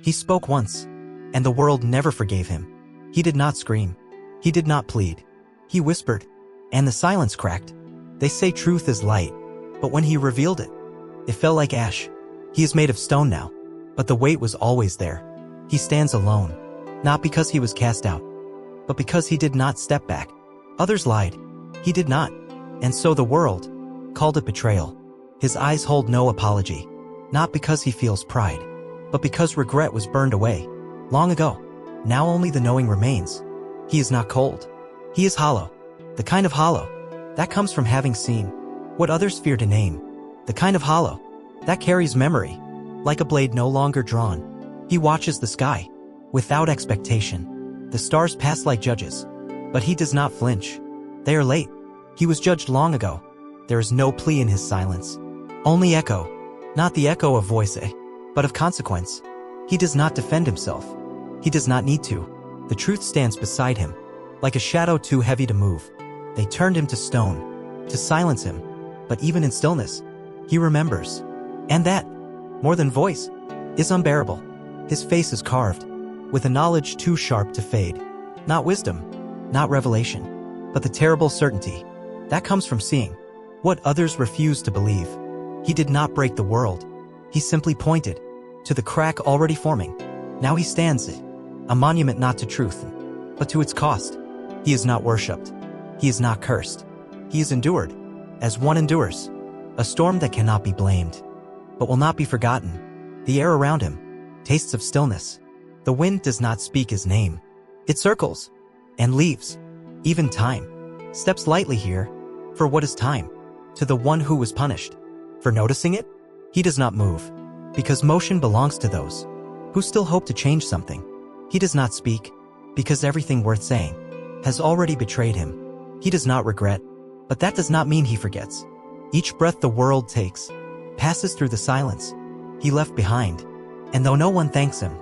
He spoke once, and the world never forgave him. He did not scream. He did not plead. He whispered, and the silence cracked. They say truth is light, but when he revealed it, it fell like ash. He is made of stone now, but the weight was always there. He stands alone, not because he was cast out, but because he did not step back. Others lied. He did not, and so the world called it betrayal. His eyes hold no apology, not because he feels pride, but because regret was burned away long ago. Now only the knowing remains. He is not cold. He is hollow. The kind of hollow that comes from having seen what others fear to name. The kind of hollow that carries memory, like a blade no longer drawn. He watches the sky without expectation. The stars pass like judges, but he does not flinch. They are late. He was judged long ago. There is no plea in his silence. Only echo, not the echo of voice, but of consequence. He does not defend himself. He does not need to. The truth stands beside him, like a shadow too heavy to move. They turned him to stone, to silence him, but even in stillness, he remembers. And that, more than voice, is unbearable. His face is carved, with a knowledge too sharp to fade. Not wisdom, not revelation, but the terrible certainty that comes from seeing what others refuse to believe. He did not break the world. He simply pointed to the crack already forming. Now he stands it, a monument not to truth, but to its cost. He is not worshipped. He is not cursed. He is endured, as one endures, a storm that cannot be blamed, but will not be forgotten. The air around him tastes of stillness. The wind does not speak his name. It circles and leaves. Even time steps lightly here. For what is time to the one who was punished for noticing it? He does not move, because motion belongs to those who still hope to change something. He does not speak, because everything worth saying has already betrayed him. He does not regret, but that does not mean he forgets. Each breath the world takes passes through the silence he left behind, and though no one thanks him,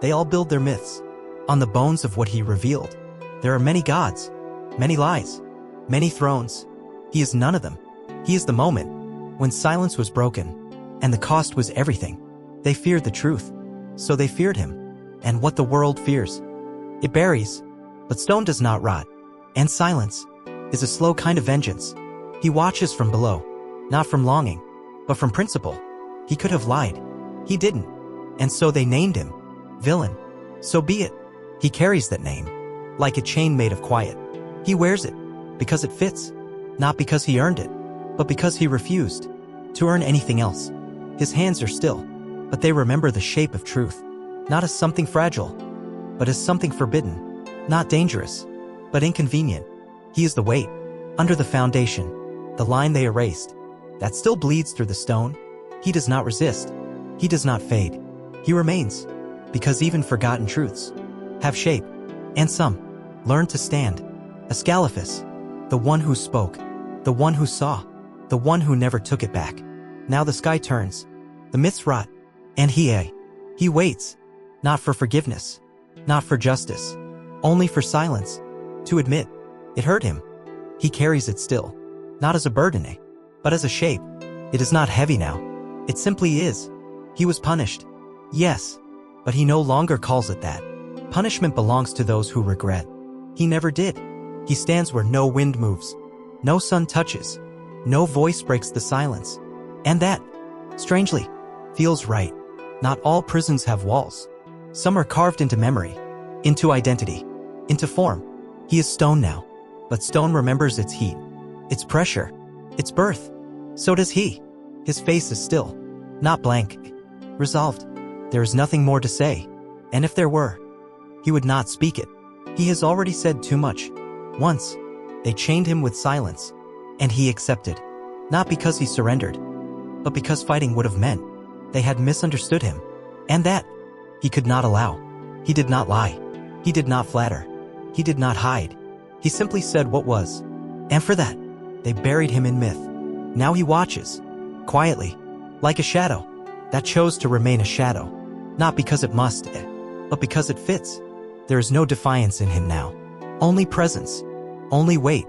they all build their myths on the bones of what he revealed. There are many gods, many lies, many thrones. He is none of them. He is the moment when silence was broken, and the cost was everything. They feared the truth, so they feared him. And what the world fears, it buries. But stone does not rot, and silence is a slow kind of vengeance. He watches from below, not from longing, but from principle. He could have lied. He didn't. And so they named him villain. So be it. He carries that name like a chain made of quiet. He wears it because it fits, not because he earned it, but because he refused to earn anything else. His hands are still, but they remember the shape of truth, not as something fragile, but as something forbidden, not dangerous, but inconvenient. He is the weight under the foundation, the line they erased, that still bleeds through the stone. He does not resist. He does not fade. He remains, because even forgotten truths have shape, and some learn to stand. Ascalaphus, the one who spoke, the one who saw, the one who never took it back. Now the sky turns, the myths rot, and he waits, not for forgiveness, not for justice, only for silence, to admit it hurt him. He carries it still, not as a burden, but as a shape. It is not heavy now. It simply is. He was punished, yes, but he no longer calls it that. Punishment belongs to those who regret. He never did. He stands where no wind moves, no sun touches, no voice breaks the silence. And that, strangely, feels right. Not all prisons have walls. Some are carved into memory, into identity, into form. He is stone now, but stone remembers its heat, its pressure, its birth. So does he. His face is still, not blank, resolved. There is nothing more to say, and if there were, he would not speak it. He has already said too much. Once, they chained him with silence, and he accepted, not because he surrendered, but because fighting would have meant they had misunderstood him, and that he could not allow. He did not lie. He did not flatter. He did not hide. He simply said what was, and for that, they buried him in myth. Now he watches, quietly, like a shadow that chose to remain a shadow, not because it must, but because it fits. There is no defiance in him now, only presence, only weight.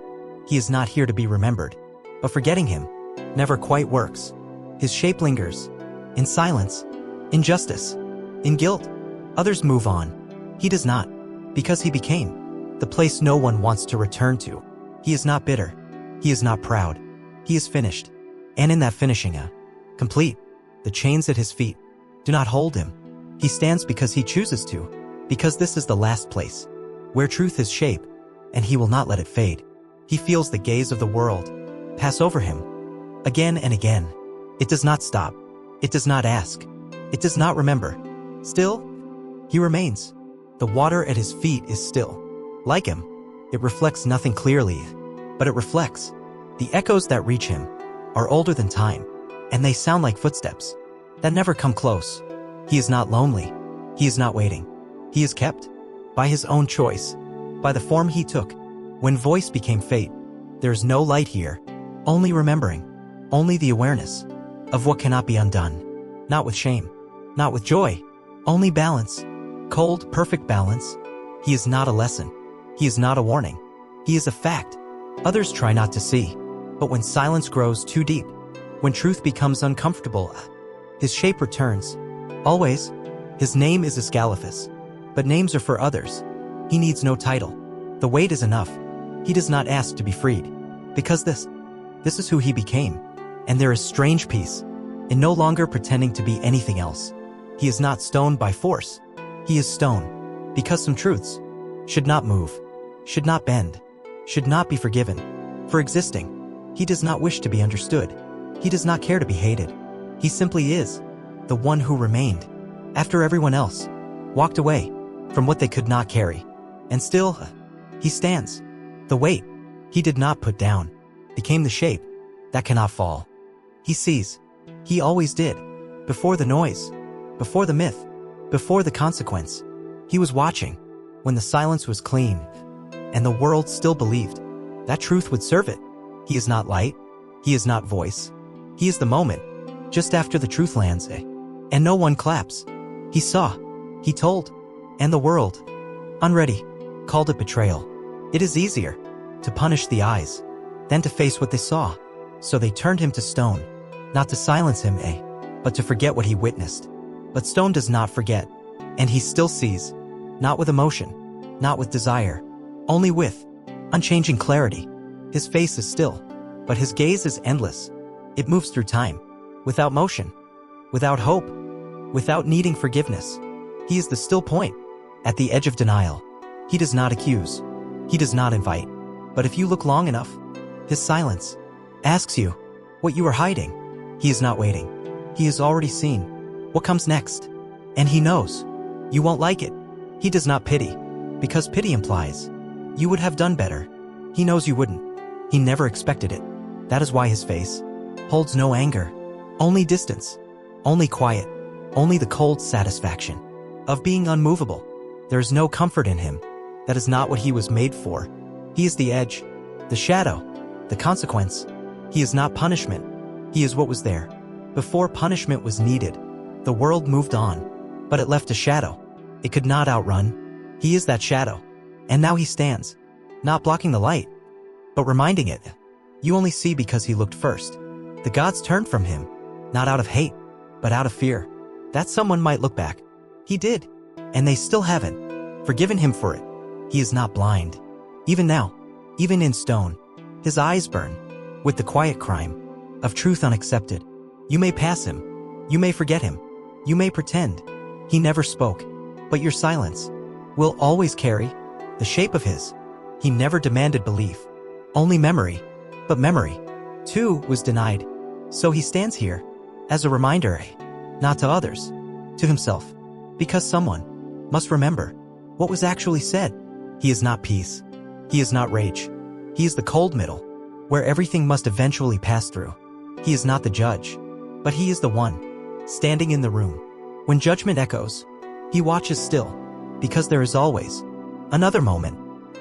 He is not here to be remembered, but forgetting him never quite works. His shape lingers, in silence, in justice, in guilt. Others move on. He does not, because he became the place no one wants to return to. He is not bitter. He is not proud. He is finished. And in that finishing, complete, the chains at his feet do not hold him. He stands because he chooses to, because this is the last place where truth is shape, and he will not let it fade. He feels the gaze of the world pass over him again and again. It does not stop. It does not ask. It does not remember. Still, he remains. The water at his feet is still. Like him, it reflects nothing clearly, but it reflects. The echoes that reach him are older than time, and they sound like footsteps that never come close. He is not lonely. He is not waiting. He is kept by his own choice, by the form he took. When voice became fate, there is no light here, only remembering, only the awareness of what cannot be undone. Not with shame, not with joy, only balance. Cold, perfect balance. He is not a lesson. He is not a warning. He is a fact. Others try not to see, but when silence grows too deep, when truth becomes uncomfortable, his shape returns. Always, his name is Ascalaphus, but names are for others. He needs no title. The weight is enough. He does not ask to be freed, because this is who he became, and there is strange peace in no longer pretending to be anything else. He is not stoned by force. He is stone, because some truths should not move, should not bend, should not be forgiven for existing. He does not wish to be understood. He does not care to be hated. He simply is the one who remained after everyone else walked away from what they could not carry. And still, he stands. The weight he did not put down became the shape that cannot fall. He sees. He always did. Before the noise, before the myth, before the consequence. He was watching when the silence was clean, and the world still believed that truth would serve it. He is not light. He is not voice. He is the moment, just after the truth lands, and no one claps. He saw. He told. And the world, unready, called it betrayal. It is easier to punish the eyes than to face what they saw. So they turned him to stone, not to silence him, but to forget what he witnessed. But stone does not forget, and he still sees, not with emotion, not with desire, only with unchanging clarity. His face is still, but his gaze is endless. It moves through time, without motion, without hope, without needing forgiveness. He is the still point, at the edge of denial. He does not accuse. He does not invite. But if you look long enough, his silence asks you what you are hiding. He is not waiting. He has already seen what comes next. And he knows you won't like it. He does not pity, because pity implies you would have done better. He knows you wouldn't. He never expected it. That is why his face holds no anger, only distance, only quiet, only the cold satisfaction of being unmovable. There is no comfort in him. That is not what he was made for. He is the edge, the shadow, the consequence. He is not punishment. He is what was there. Before punishment was needed, the world moved on, but it left a shadow it could not outrun. He is that shadow. And now he stands, not blocking the light, but reminding it. You only see because he looked first. The gods turned from him, not out of hate, but out of fear that someone might look back. He did, and they still haven't forgiven him for it. He is not blind. Even now, even in stone, his eyes burn with the quiet crime of truth unaccepted. You may pass him. You may forget him. You may pretend he never spoke, but your silence will always carry the shape of his. He never demanded belief, only memory. But memory, too, was denied. So he stands here as a reminder, not to others, to himself, because someone must remember what was actually said. He is not peace. He is not rage. He is the cold middle, where everything must eventually pass through. He is not the judge, but he is the one standing in the room. When judgment echoes, he watches still, because there is always another moment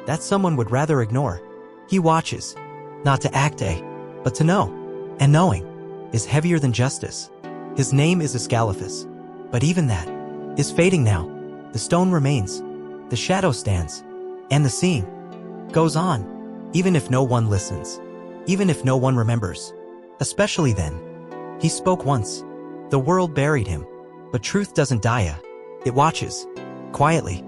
that someone would rather ignore. He watches, not to act, but to know. And knowing is heavier than justice. His name is Ascalaphus, but even that is fading now. The stone remains, the shadow stands, and the seeing goes on, even if no one listens, even if no one remembers. Especially then. He spoke once. The world buried him, but truth doesn't die. It watches. Quietly,